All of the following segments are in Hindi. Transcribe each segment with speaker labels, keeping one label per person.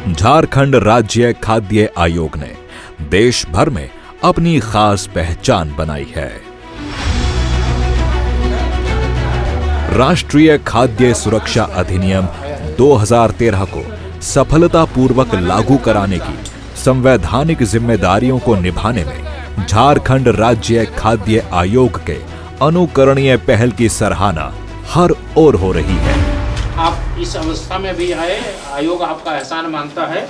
Speaker 1: झारखंड राज्य खाद्य आयोग ने देश भर में अपनी खास पहचान बनाई है। राष्ट्रीय खाद्य सुरक्षा अधिनियम 2013 को सफलतापूर्वक लागू कराने की संवैधानिक जिम्मेदारियों को निभाने में झारखंड राज्य खाद्य आयोग के अनुकरणीय पहल की सराहना हर ओर हो रही है।
Speaker 2: आप इस अवस्था में भी आए, आयोग आपका एहसान मानता है।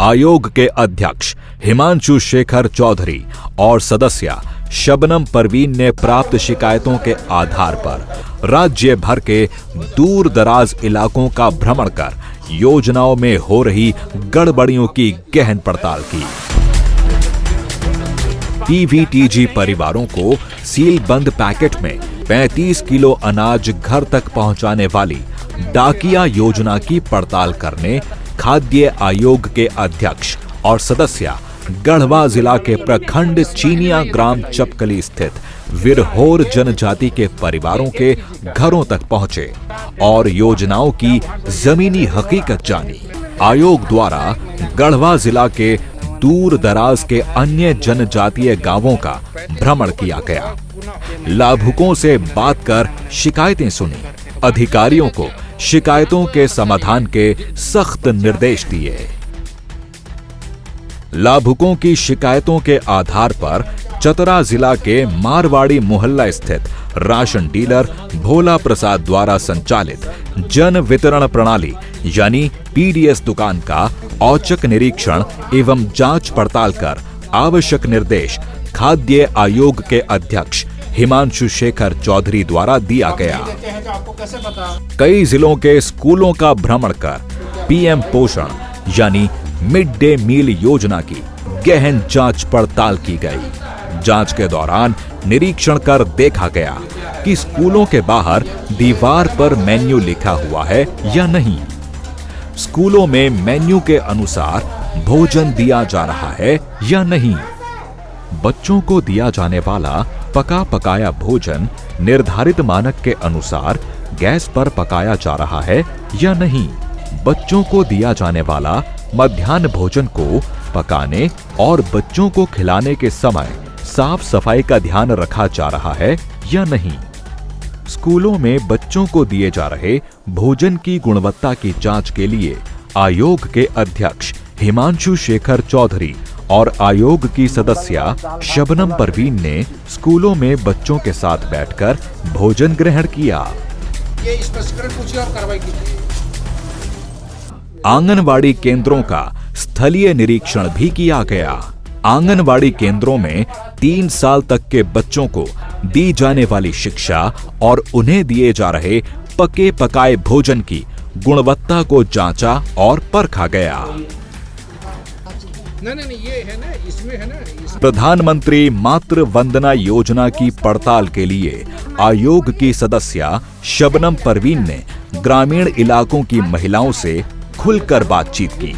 Speaker 1: आयोग के अध्यक्ष हिमांशु शेखर चौधरी और सदस्य शबनम परवीन ने प्राप्त शिकायतों के आधार पर राज्य भर के दूर दराज इलाकों का भ्रमण कर योजनाओं में हो रही गड़बड़ियों की गहन पड़ताल की। पीवीटीजी परिवारों को सील बंद पैकेट में 35 किलो अनाज घर तक पहुंचाने वाली डाकिया योजना की पड़ताल करने खाद्य आयोग के अध्यक्ष और सदस्य गढ़वा जिला के प्रखंड चीनिया ग्राम चपकली स्थित विरहोर जनजाति के परिवारों के घरों तक पहुंचे और योजनाओं की जमीनी हकीकत जानी। आयोग द्वारा गढ़वा जिला के दूर दराज के अन्य जनजातीय गांवों का भ्रमण किया गया। लाभुकों से बात कर शिकायतें सुनी। अधिकारियों को शिकायतों के समाधान के सख्त निर्देश दिए। लाभुकों की शिकायतों के आधार पर चतरा जिला के मारवाड़ी मोहल्ला स्थित राशन डीलर भोला प्रसाद द्वारा संचालित जन वितरण प्रणाली यानी पीडीएस दुकान का औचक निरीक्षण एवं जांच पड़ताल कर आवश्यक निर्देश खाद्य आयोग के अध्यक्ष हिमांशु शेखर चौधरी द्वारा दिया गया। कई जिलों के स्कूलों का भ्रमण कर पीएम पोषण यानी मिड डे मील योजना की गहन जांच पड़ताल की गई। जांच के दौरान निरीक्षण कर देखा गया कि स्कूलों के बाहर दीवार पर मेन्यू लिखा हुआ है या नहीं। स्कूलों में मेन्यू के अनुसार भोजन दिया जा रहा है या नहीं। बच्चों को दिया जाने वाला पका पकाया भोजन निर्धारित मानक के अनुसार गैस पर पकाया जा रहा है या नहीं। बच्चों को दिया जाने वाला मध्याह्न भोजन को पकाने और बच्चों को खिलाने के समय साफ सफाई का ध्यान रखा जा रहा है या नहीं। स्कूलों में बच्चों को दिए जा रहे भोजन की गुणवत्ता की जांच के लिए आयोग के अध्यक्ष हिमांशु शेखर चौधरी और आयोग की सदस्य शबनम परवीन ने स्कूलों में बच्चों के साथ बैठकर भोजन ग्रहण किया।
Speaker 2: ये स्पष्टीकरण पूछिए और कार्रवाई कीजिए।
Speaker 1: आंगनवाड़ी केंद्रों का स्थलीय निरीक्षण भी किया गया। आंगनवाड़ी केंद्रों में 3 साल तक के बच्चों को दी जाने वाली शिक्षा और उन्हें दिए जा रहे पके पकाए भोजन की गुणवत्ता को जांचा और परखा गया।
Speaker 2: नहीं, ये है ना, इसमें है ना।
Speaker 1: प्रधानमंत्री मातृ वंदना योजना की पड़ताल के लिए आयोग की सदस्य शबनम परवीन ने ग्रामीण इलाकों की महिलाओं से खुलकर बातचीत की।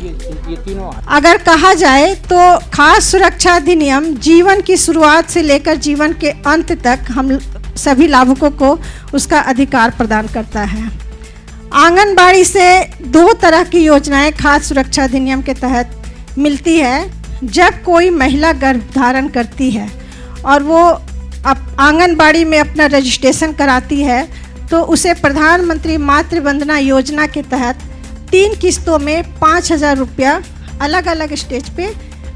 Speaker 3: अगर कहा जाए तो खाद्य सुरक्षा अधिनियम जीवन की शुरुआत से लेकर जीवन के अंत तक हम सभी लाभुकों को उसका अधिकार प्रदान करता है। आंगनबाड़ी से 2 तरह की योजनाएं खाद्य सुरक्षा अधिनियम के तहत मिलती है। जब कोई महिला गर्भधारण करती है और वो आंगनबाड़ी में अपना रजिस्ट्रेशन कराती है तो उसे प्रधानमंत्री मातृ वंदना योजना के तहत 3 किस्तों में 5,000 रुपया अलग अलग स्टेज पे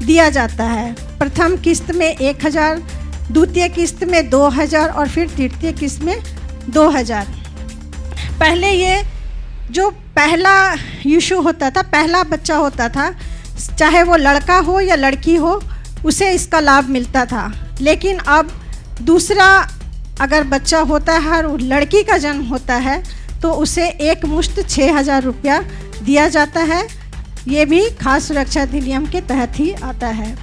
Speaker 3: दिया जाता है। प्रथम किस्त में 1,000, द्वितीय किस्त में 2,000 और फिर तृतीय किस्त में 2,000। पहले ये जो पहला इशू होता था, पहला बच्चा होता था, चाहे वो लड़का हो या लड़की हो, उसे इसका लाभ मिलता था। लेकिन अब दूसरा अगर बच्चा होता है और लड़की का जन्म होता है तो उसे एक मुश्त 6,000 रुपया दिया जाता है। ये भी खाद्य सुरक्षा अधिनियम के तहत ही आता है।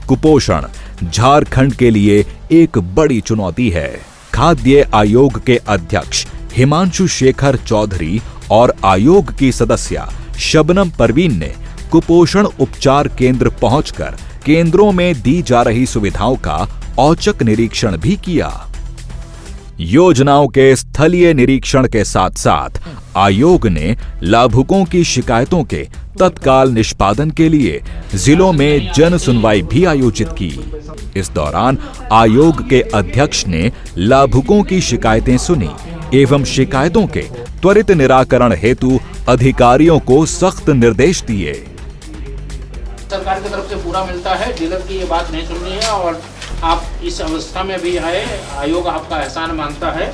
Speaker 1: कुपोषण झारखंड के लिए एक बड़ी चुनौती है। खाद्य आयोग के अध्यक्ष हिमांशु शेखर चौधरी और आयोग की सदस्य शबनम परवीन ने कुपोषण उपचार केंद्र पहुंचकर केंद्रों में दी जा रही सुविधाओं का औचक निरीक्षण भी किया। योजनाओं के स्थलीय निरीक्षण के साथ साथ आयोग ने लाभुकों की शिकायतों के तत्काल निष्पादन के लिए जिलों में जन सुनवाई भी आयोजित की। इस दौरान आयोग के अध्यक्ष ने लाभुकों की शिकायतें सुनी एवं शिकायतों के त्वरित निराकरण हेतु अधिकारियों को सख्त निर्देश दिए।
Speaker 2: सरकार की तरफ से पूरा मिलता है, डीलर की ये बात नहीं सुननी है और आप इस अवस्था में भी आए, आयोग आपका एहसान मानता है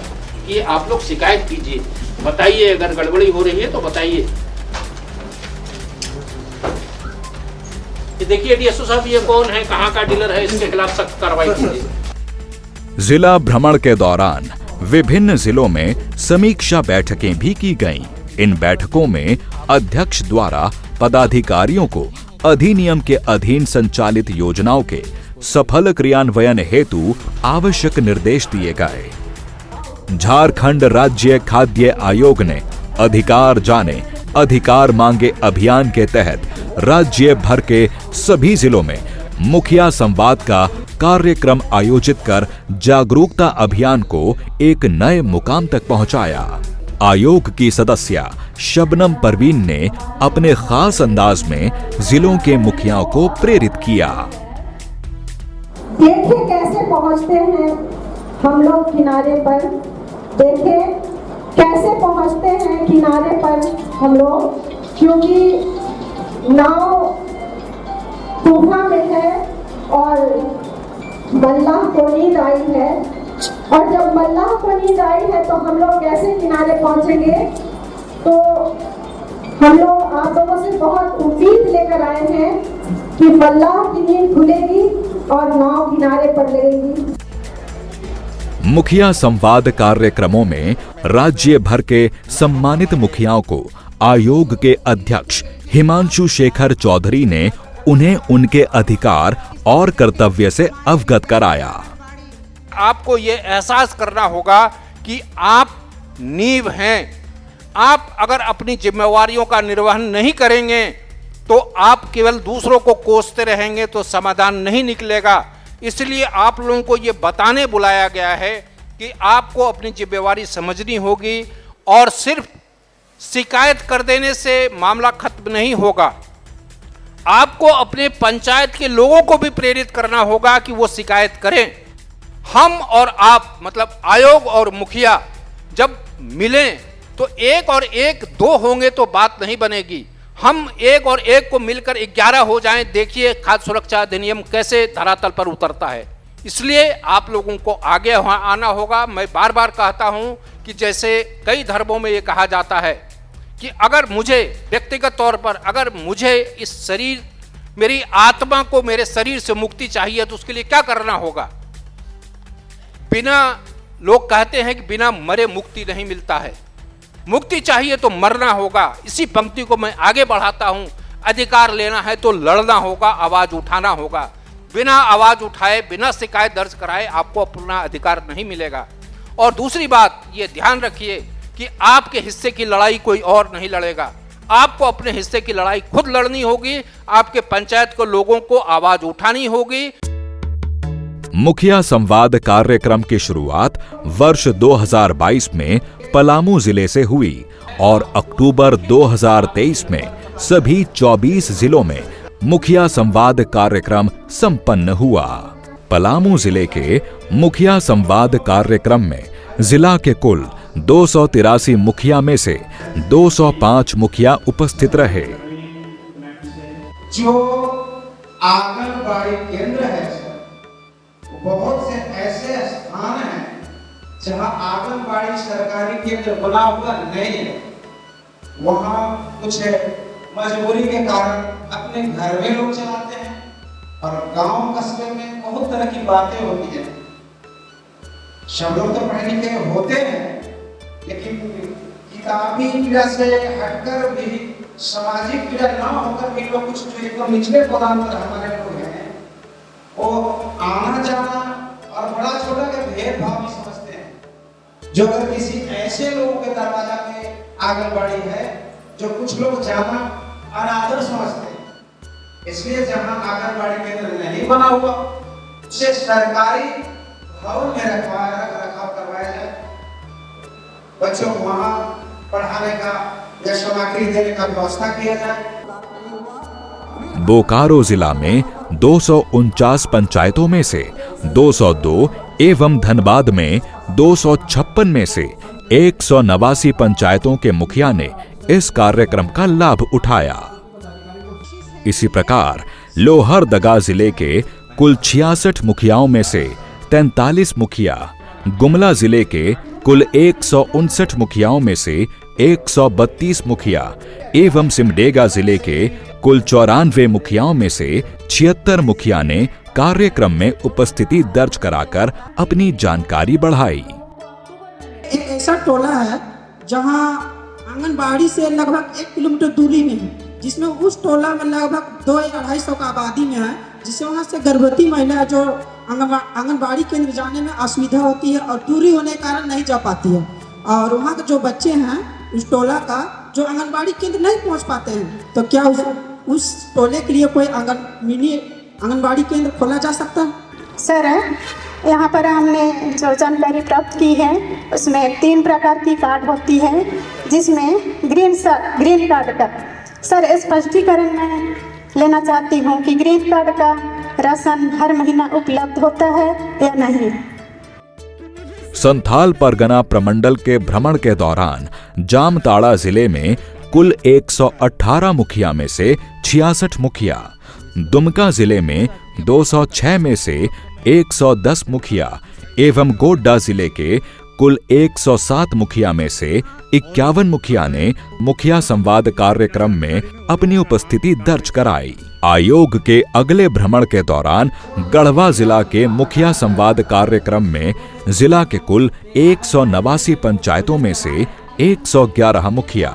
Speaker 2: कि आप लोग शिकायत कीजिए, बताइए अगर गड़बड़ी हो रही है तो बताइए। देखिए डीएसओ साहब ये कौन है, कहाँ का डीलर है, इसके खिलाफ सख्त कार्रवाई कीजिए।
Speaker 1: जिला भ्रमण के दौरान विभिन्न जिलों में समीक्षा बैठकें भी की गईं। इन बैठकों में अध्यक्ष द्वारा पदाधिकारियों को अधिनियम के अधीन संचालित योजनाओं के सफल क्रियान्वयन हेतु आवश्यक निर्देश दिए गए। झारखंड राज्य खाद्य आयोग ने अधिकार जाने अधिकार मांगे अभियान के तहत राज्य भर के सभी जिलों में मुखिया संवाद का कार्यक्रम आयोजित कर जागरूकता अभियान को एक नए मुकाम तक पहुंचाया। आयोग की सदस्य शबनम परवीन ने अपने खास अंदाज में जिलों के मुखियाओं को प्रेरित किया।
Speaker 4: देखिए कैसे पहुंचते हैं हम लोग किनारे पर, देखिए कैसे पहुंचते हैं किनारे पर हम लोग, क्योंकि नाव तूफान में है और मल्लाह को नींद आई है, और जब मल्लाह को नींद आई है तो हम लोग कैसे किनारे पहुंचेंगे। तो हम लोग आप लोगों से बहुत उम्मीद लेकर आए हैं कि मल्लाह की नींद खुलेगी और नाव किनारे पर लगेगी।
Speaker 1: मुखिया संवाद कार्यक्रमों में राज्य भर के सम्मानित मुखियाओं को आयोग के अध्यक्ष हिमांशु शेखर चौधरी ने उन्हें उनके अधिकार और कर्तव्य से अवगत कराया।
Speaker 5: आपको ये एहसास करना होगा कि आप नींव हैं। आप अगर अपनी जिम्मेवारियों का निर्वहन नहीं करेंगे तो आप केवल दूसरों को कोसते रहेंगे तो समाधान नहीं निकलेगा। इसलिए आप लोगों को ये बताने बुलाया गया है कि आपको अपनी जिम्मेवारी समझनी होगी और सिर्फ शिकायत कर देने से मामला खत्म नहीं होगा। आपको अपने पंचायत के लोगों को भी प्रेरित करना होगा कि वो शिकायत करें। हम और आप मतलब आयोग और मुखिया जब मिलें तो एक और एक दो होंगे तो बात नहीं बनेगी। हम एक और एक को मिलकर 11 हो जाएं। देखिए खाद्य सुरक्षा अधिनियम कैसे धरातल पर उतरता है। इसलिए आप लोगों को आगे आना होगा। मैं बार बार कहता हूं कि जैसे कई धर्मों में ये कहा जाता है कि अगर मुझे व्यक्तिगत तौर पर अगर मुझे इस शरीर मेरी आत्मा को मेरे शरीर से मुक्ति चाहिए तो उसके लिए क्या करना होगा। बिना लोग कहते हैं कि बिना मरे मुक्ति नहीं मिलता है, मुक्ति चाहिए तो मरना होगा। इसी पंक्ति को मैं आगे बढ़ाता हूं। अधिकार लेना है तो लड़ना होगा, आवाज उठाना होगा। बिना आवाज उठाए बिना शिकायत दर्ज कराए आपको अपना अधिकार नहीं मिलेगा। और दूसरी बात ये ध्यान रखिए कि आपके हिस्से की लड़ाई कोई और नहीं लड़ेगा। आपको अपने हिस्से की लड़ाई खुद लड़नी होगी। आपके पंचायत को लोगों को आवाज उठानी होगी।
Speaker 1: मुखिया संवाद कार्यक्रम की शुरुआत वर्ष 2022 में पलामू जिले से हुई और अक्टूबर 2023 में सभी 24 जिलों में मुखिया संवाद कार्यक्रम संपन्न हुआ। पलामू जिले के मुखिया संवाद कार्यक्रम में जिला के कुल 283 मुखिया में से 205 मुखिया उपस्थित रहे।
Speaker 6: जो आंगनबाड़ी केंद्र है, बहुत से ऐसे स्थान हैं जहां आंगनबाड़ी सरकारी केंद्र बना हुआ नहीं है। वहां कुछ मजबूरी के कारण अपने घर में लोग चलाते हैं और गांव कस्बे में बहुत तरह की बातें होती हैं। सब लोग तो पढ़े लिखे होते हैं, लेकिन किताबी पीड़ा से हटकर भी सामाजिक पीड़ा ना होकर भी लोग कुछ जो एकदम निचले पदार्थ पर हमारे लोग हैं वो आना जाना और बड़ा छोटा के भेदभाव भी समझते हैं। जो अगर किसी ऐसे लोगों के दरवाजा पे आंगनबाड़ी है जो कुछ लोग जाना अनादर समझते हैं, इसलिए जहां आंगनबाड़ी केंद्र नहीं बना हुआ उसे सरकारी भवन में रखवाया करवाया जाए। बच्चों को वहाँ पढ़ाने का या सामग्री देने का व्यवस्था किया जाए।
Speaker 1: बोकारो जिला में 249 पंचायतों में से 202 एवं धनबाद में 256 में से 189 पंचायतों के मुखिया ने इस कार्यक्रम का लाभ उठाया। इसी प्रकार लोहरदगा जिले के कुल 66 मुखियाओं में से 43 मुखिया, गुमला जिले के कुल 159 मुखियाओं में से 132 मुखिया एवं सिमडेगा जिले के कुल 94 मुखियाओं में से 76 मुखिया ने कार्यक्रम में उपस्थिति दर्ज कराकर अपनी जानकारी बढ़ाई।
Speaker 7: एक ऐसा टोला है जहां आंगनबाड़ी से लगभग 1 किलोमीटर दूरी में है, जिसमें उस टोला में लगभग 200 या 250 का आबादी में है, जिससे वहां से गर्भवती महिला जो आंगनबाड़ी केंद्र जाने में असुविधा होती है और दूरी होने के कारण नहीं जा पाती है, और वहाँ के जो बच्चे हैं उस टोला का जो आंगनबाड़ी केंद्र नहीं पहुँच पाते हैं, तो क्या उस टोले के लिए कोई मिनी आंगनबाड़ी केंद्र खोला जा सकता है?
Speaker 8: सर, यहाँ पर हमने जो जानकारी प्राप्त की है उसमें 3 प्रकार की कार्ड होती है, जिसमें ग्रीन कार्ड का सर स्पष्टीकरण मैं लेना चाहती हूँ कि ग्रीन कार्ड का राशन हर महीना उपलब्ध होता है या नहीं।
Speaker 1: संथाल परगना प्रमंडल के भ्रमण के दौरान जामताड़ा जिले में कुल 118 मुखिया में से 66 मुखिया, दुमका जिले में 206 में से 110 मुखिया एवं गोड्डा जिले के कुल 107 मुखिया में से 51 मुखिया ने मुखिया संवाद कार्यक्रम में अपनी उपस्थिति दर्ज कराई। आयोग के अगले भ्रमण के दौरान गढ़वा जिला के मुखिया संवाद कार्यक्रम में जिला के कुल 189 पंचायतों में से 111 मुखिया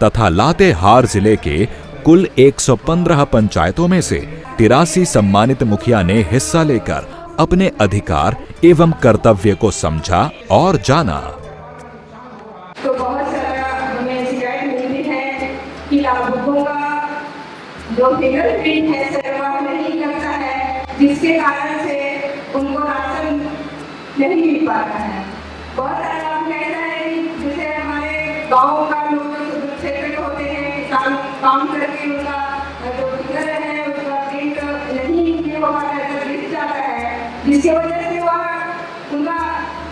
Speaker 1: तथा लातेहार जिले के कुल 115 पंचायतों में से 83 सम्मानित मुखिया ने हिस्सा लेकर अपने अधिकार एवं कर्तव्य को समझा और जाना।
Speaker 4: तो बहुत सारा हमें शिकायत मिलती है कि लाभुकों का जो फिंगरप्रिंट है सर वह नहीं लगता है, जिसके कारण से उनको राशन नहीं मिल पाता है। बहुत सारा लाभ ऐसा है कि जैसे हमारे गाँव का लोग क्षेत्र के होते हैं, काम करके उनका जो फिंगर है उसका प्रिंट नहीं हो पाता है, गिर जाता है, जिसकी वजह से वह उनका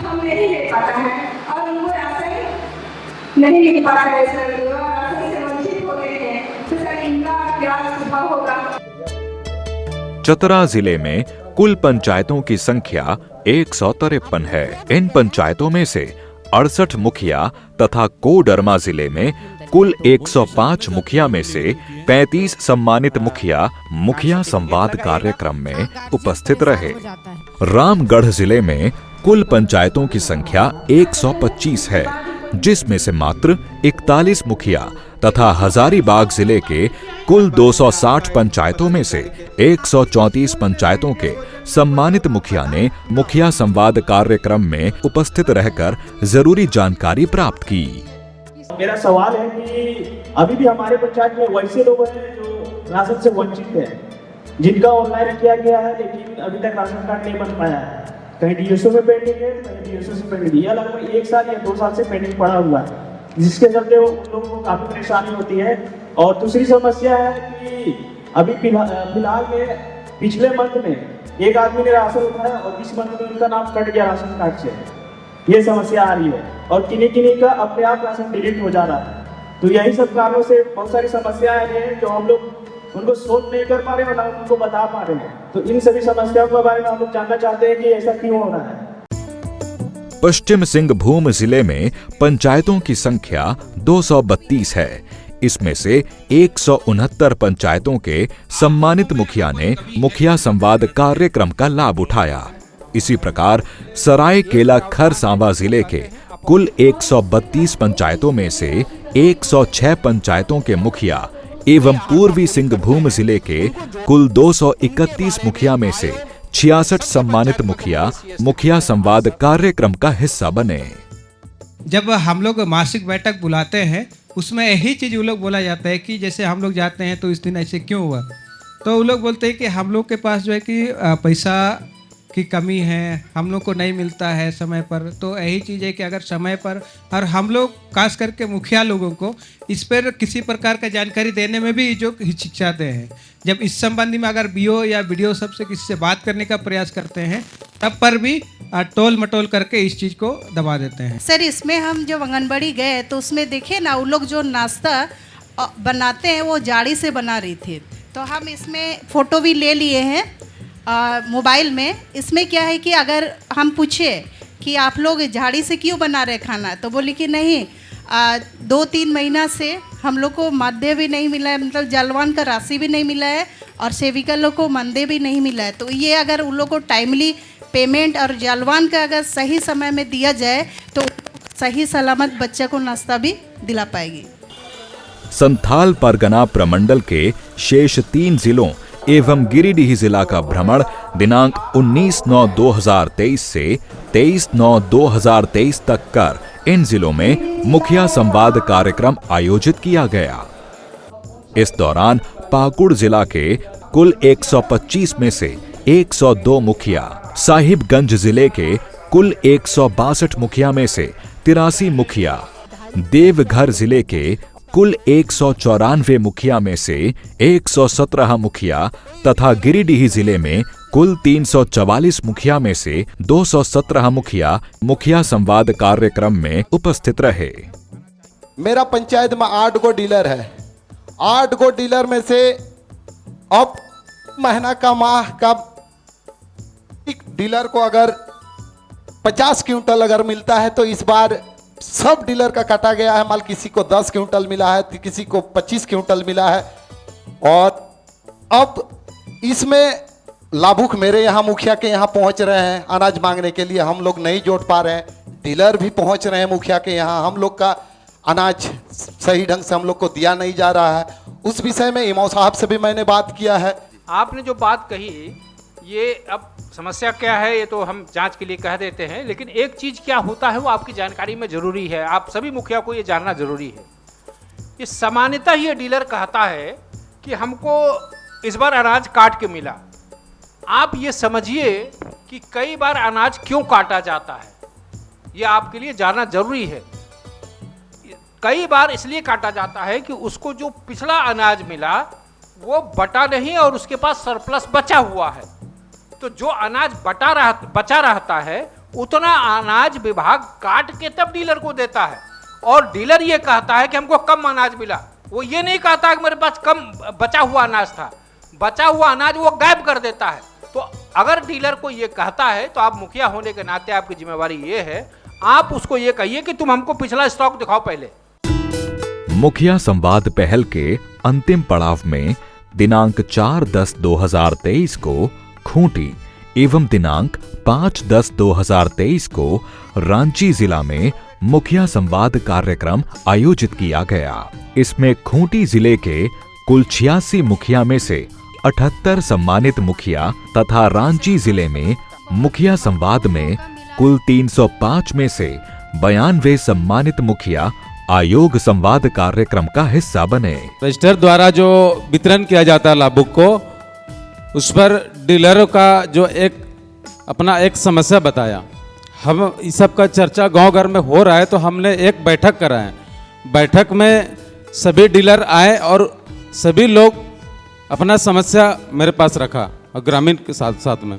Speaker 4: हम नहीं ले पाता है और उनको राशन नहीं मिल पाता है सर, राशन से वंचित होते हैं। तो सर इनका क्या सुझाव होगा?
Speaker 1: चतरा जिले में कुल पंचायतों की संख्या 153 है। इन पंचायतों में से 68 मुखिया तथा कोडरमा जिले में कुल 105 मुखिया में से 35 सम्मानित मुखिया संवाद कार्यक्रम में उपस्थित रहे। रामगढ़ जिले में कुल पंचायतों की संख्या 125 है, जिसमें से मात्र 41 मुखिया तथा हजारीबाग जिले के कुल 260 पंचायतों में से 134 पंचायतों के सम्मानित मुखिया ने मुखिया संवाद कार्यक्रम में उपस्थित रहकर जरूरी जानकारी प्राप्त की।
Speaker 9: मेरा सवाल है कि अभी भी हमारे पंचायत में वैसे लोग हैं जो राशन से वंचित हैं, जिनका ऑनलाइन किया गया है लेकिन अभी तक राशन कार्ड नहीं बन पाया है। कहीं डीएसओ में पेंडिंग है, कहीं डीएसओ से पेंडिंग है, लगभग 1 साल या 2 साल से पेंडिंग पड़ा हुआ है, जिसके चलते उन लोगों को काफी परेशानी होती है। और दूसरी समस्या है कि अभी फिलहाल में पिछले मंथ में एक आदमी ने राशन उठाया और इस मंथ में उनका नाम कट गया राशन कार्ड से। ये समस्या आ रही है और किन्हीं का अपने आप राशन डिलीट हो जा रहा है। तो यही सब कारणों से बहुत सारी समस्याएं आ रही है जो हम लोग उनको सोल्व नहीं कर पा रहे और ना उनको बता पा रहे हैं। तो इन सभी समस्याओं के बारे में हम लोग जानना चाहते हैं कि ऐसा क्यों हो रहा है।
Speaker 1: पश्चिम सिंहभूम जिले में पंचायतों की संख्या 232 है। इसमें से 169 पंचायतों के सम्मानित मुखिया ने मुखिया संवाद कार्यक्रम का लाभ उठाया। इसी प्रकार सरायकेला खरसावां जिले के कुल 132 पंचायतों में से 106 पंचायतों के मुखिया एवं पूर्वी सिंहभूम जिले के कुल 231 मुखिया में से 66 सम्मानित मुखिया संवाद कार्यक्रम का हिस्सा बने।
Speaker 10: जब हम लोग मासिक बैठक बुलाते हैं उसमें यही चीज़ वो लोग बोला जाता है कि जैसे हम लोग जाते हैं तो इस दिन ऐसे क्यों हुआ, तो वो लोग बोलते हैं कि हम लोग के पास जो है कि पैसा की कमी है, हम लोग को नहीं मिलता है समय पर। तो यही चीज़ है कि अगर समय पर, और हम लोग खास करके मुखिया लोगों को इस पर किसी प्रकार का जानकारी देने में भी जो हिचकिचाते हैं, जब इस संबंधी में अगर बीओ या बीडीओ सबसे किसी से बात करने का प्रयास करते हैं तब पर भी टोल मटोल करके इस चीज़ को दबा देते हैं।
Speaker 11: सर, इसमें हम जब आंगनबाड़ी गए तो उसमें देखे ना, वो लोग जो नाश्ता बनाते हैं वो जाड़ी से बना रही थी। तो हम इसमें फ़ोटो भी ले लिए हैं मोबाइल में। इसमें क्या है कि अगर हम पूछे कि आप लोग झाड़ी से क्यों बना रहे खाना, तो बोली कि नहीं 2-3 महीना से हम लोग को माध्य भी नहीं मिला है, मतलब जलवान का राशि भी नहीं मिला है और सेविका लोग को मानदेय भी नहीं मिला है। तो ये अगर उन लोग को टाइमली पेमेंट और जलवान का अगर सही समय में दिया जाए तो सही सलामत बच्चे को नाश्ता भी दिला पाएगी।
Speaker 1: संथाल परगना प्रमंडल के शेष 3 जिलों एवं गिरिडीह जिला का भ्रमण दिनांक 19/9/2023 से 23/9/2023 तक कर इन जिलों में मुखिया संवाद कार्यक्रम आयोजित किया गया। इस दौरान पाकुड़ जिला के कुल 125 में से 102 मुखिया, साहिबगंज जिले के कुल 162 मुखिया में से 83 मुखिया, देवघर जिले के कुल 194 मुखिया में से 117 मुखिया तथा गिरिडीह जिले में कुल 344 मुखिया में से 217 मुखिया संवाद कार्यक्रम में उपस्थित रहे।
Speaker 6: मेरा पंचायत में 8 गो डीलर है। 8 गो डीलर में से अब महीना का माह का एक डीलर को अगर 50 क्विंटल अगर मिलता है तो इस बार सब डीलर का काटा गया है माल। किसी को 10 क्विंटल मिला है तो किसी को 25 क्विंटल मिला है। और अब इसमें लाभुक मेरे यहाँ मुखिया के यहाँ पहुँच रहे हैं अनाज मांगने के लिए। हम लोग नहीं जोड़ पा रहे हैं, डीलर भी पहुँच रहे हैं मुखिया के यहाँ। हम लोग का अनाज सही ढंग से हम लोग को दिया नहीं जा रहा है। उस विषय में इमाम साहब से भी मैंने बात किया है।
Speaker 5: आपने जो बात कही, ये अब समस्या क्या है ये तो हम जांच के लिए कह देते हैं, लेकिन एक चीज़ क्या होता है वो आपकी जानकारी में ज़रूरी है। आप सभी मुखिया को ये जानना ज़रूरी है। ये सामान्यतः ये डीलर कहता है कि हमको इस बार अनाज काट के मिला। आप ये समझिए कि कई बार अनाज क्यों काटा जाता है, ये आपके लिए जानना ज़रूरी है। कई बार इसलिए काटा जाता है कि उसको जो पिछला अनाज मिला वो बटा नहीं और उसके पास सरप्लस बचा हुआ है। तो जो अनाज बचा रहता है उतना अनाज विभाग काट के तब डीलर को देता है। और डीलर ये कहता है कि हमको कम अनाज मिला, वो ये नहीं कहता कि मेरे पास कम बचा हुआ अनाज था। बचा हुआ अनाज वो गायब कर देता है। तो अगर डीलर को ये कहता है तो आप मुखिया होने के नाते आपकी जिम्मेवारी ये है, आप उसको ये कहिए कि तुम हमको पिछला स्टॉक दिखाओ पहले।
Speaker 1: मुखिया संवाद पहल के अंतिम पड़ाव में दिनांक 4/10/2023 को खूंटी एवं दिनांक 5/10/2023 को रांची जिला में मुखिया संवाद कार्यक्रम आयोजित किया गया। इसमें खूंटी जिले के कुल 86 मुखिया में से 78 सम्मानित मुखिया तथा रांची जिले में मुखिया संवाद में कुल 305 में से 92 सम्मानित मुखिया आयोग संवाद कार्यक्रम का हिस्सा बने।
Speaker 12: रजिस्टर द्वारा जो वितरण किया जाता है लाभुक को, उस पर डीलरों का जो अपना एक समस्या बताया। हम इस सब का चर्चा गांव घर में हो रहा है तो हमने एक बैठक कराए। बैठक में सभी डीलर आए और सभी लोग अपना समस्या मेरे पास रखा और ग्रामीण के साथ साथ में।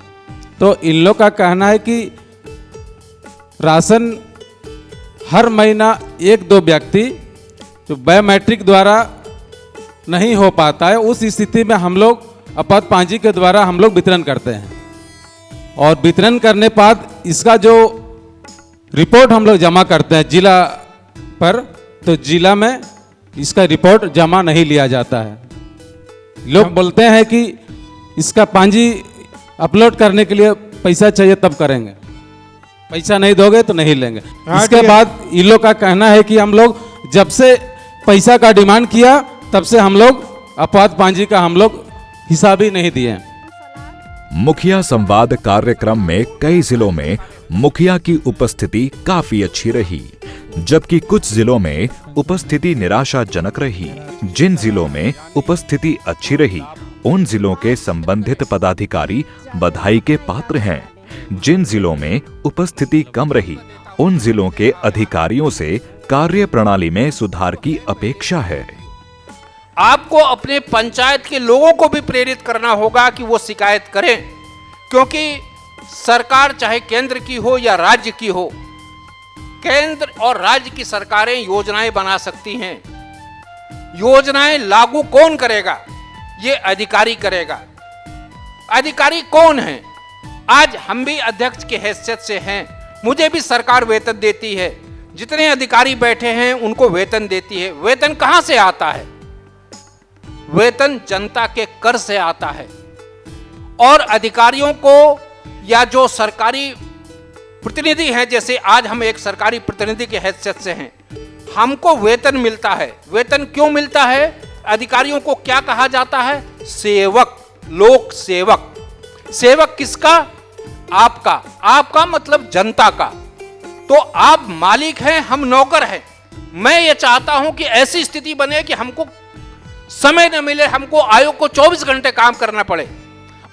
Speaker 12: तो इन लोग का कहना है कि राशन हर महीना 1-2 व्यक्ति जो बायोमेट्रिक द्वारा नहीं हो पाता है, उस स्थिति में हम लोग आपात पांजी के द्वारा हम लोग वितरण करते हैं। और वितरण करने बाद इसका जो रिपोर्ट हम लोग जमा करते हैं जिला पर, तो जिला में इसका रिपोर्ट जमा नहीं लिया जाता है। लोग बोलते हैं कि इसका पांजी अपलोड करने के लिए पैसा चाहिए तब करेंगे, पैसा नहीं दोगे तो नहीं लेंगे। इसके बाद इन लोग का कहना है कि हम लोग जब से पैसा का डिमांड किया तब से हम लोग आपात पांजी का हम लोग हिसाब ही नहीं दिए।
Speaker 1: मुखिया संवाद कार्यक्रम में कई जिलों में मुखिया की उपस्थिति काफी अच्छी रही, जबकि कुछ जिलों में उपस्थिति निराशाजनक रही। जिन जिलों में उपस्थिति अच्छी रही उन जिलों के संबंधित पदाधिकारी बधाई के पात्र हैं। जिन जिलों में उपस्थिति कम रही, उन जिलों के अधिकारियों से कार्य प्रणाली में सुधार की अपेक्षा है।
Speaker 5: आपको अपने पंचायत के लोगों को भी प्रेरित करना होगा कि वो शिकायत करें, क्योंकि सरकार चाहे केंद्र की हो या राज्य की हो, केंद्र और राज्य की सरकारें योजनाएं बना सकती हैं। योजनाएं लागू कौन करेगा? ये अधिकारी करेगा। अधिकारी कौन है? आज हम भी अध्यक्ष की हैसियत से हैं, मुझे भी सरकार वेतन देती है, जितने अधिकारी बैठे हैं उनको वेतन देती है। वेतन कहां से आता है? वेतन जनता के कर से आता है। और अधिकारियों को या जो सरकारी प्रतिनिधि हैं, जैसे आज हम एक सरकारी प्रतिनिधि की हैसियत से हैं, हमको वेतन मिलता है। वेतन क्यों मिलता है? अधिकारियों को क्या कहा जाता है? सेवक, लोक सेवक। सेवक किसका? आपका। आपका मतलब जनता का। तो आप मालिक हैं, हम नौकर हैं। मैं ये चाहता हूं कि ऐसी स्थिति बने कि हमको समय न मिले, हमको आयोग को 24 घंटे काम करना पड़े।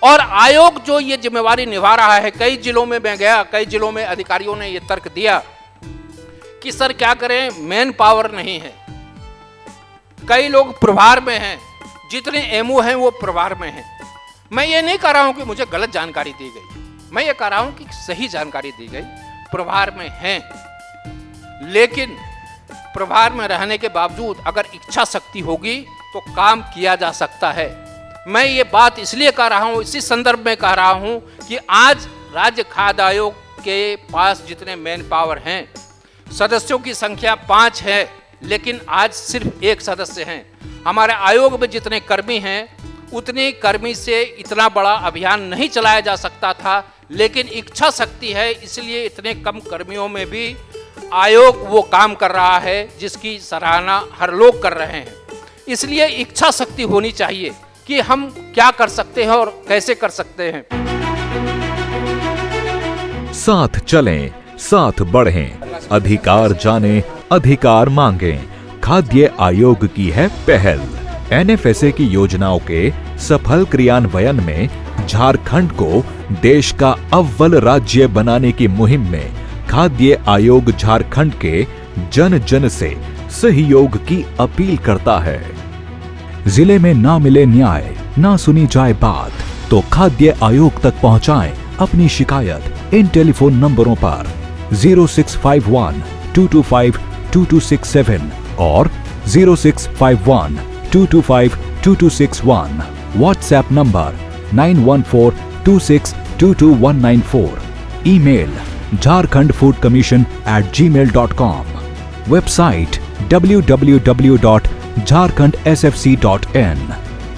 Speaker 5: और आयोग जो ये जिम्मेवारी निभा रहा है, कई जिलों में मैं गया, कई जिलों में अधिकारियों ने ये तर्क दिया कि सर क्या करें, मैन पावर नहीं है। कई लोग प्रभार में हैं, जितने एमओ हैं वो प्रभार में हैं। मैं ये नहीं कह रहा हूं कि मुझे गलत जानकारी दी गई, मैं ये कह रहा हूं कि सही जानकारी दी गई। प्रभार में हैं, लेकिन प्रभार में रहने के बावजूद अगर इच्छा शक्ति होगी तो काम किया जा सकता है। मैं ये बात इसलिए कह रहा हूं, इसी संदर्भ में कह रहा हूं कि आज राज्य खाद्य आयोग के पास जितने मैन पावर हैं, सदस्यों की संख्या 5 है, लेकिन आज सिर्फ 1 सदस्य हैं। हमारे आयोग में जितने कर्मी हैं, उतने कर्मी से इतना बड़ा अभियान नहीं चलाया जा सकता था, लेकिन इच्छा शक्ति है, इसलिए इतने कम कर्मियों में भी आयोग वो काम कर रहा है जिसकी सराहना हर लोग कर रहे हैं। इसलिए इच्छा शक्ति होनी चाहिए कि हम क्या कर सकते हैं और कैसे कर सकते हैं।
Speaker 1: साथ चलें, साथ बढ़ें, अधिकार जानें, अधिकार मांगें। खाद्य आयोग की है पहल। एनएफएसए की योजनाओं के सफल क्रियान्वयन में झारखंड को देश का अव्वल राज्य बनाने की मुहिम में खाद्य आयोग झारखंड के जन जन से सहयोग की अपील करता है। जिले में ना मिले न्याय, ना सुनी जाए बात, तो खाद्य आयोग तक पहुंचाएं अपनी शिकायत इन टेलीफोन नंबरों पर 0651 225 2267 और 0651 225 2261, WhatsApp number 9142622194, email jharkhandfoodcommission@gmail.com, website www.jharkhandsfc.in।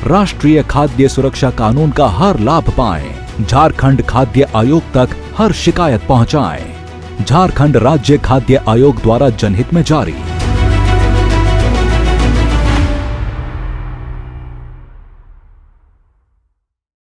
Speaker 1: राष्ट्रीय खाद्य सुरक्षा कानून का हर लाभ पाएं। झारखंड खाद्य आयोग तक हर शिकायत पहुंचाएं। झारखंड राज्य खाद्य आयोग द्वारा जनहित में जारी।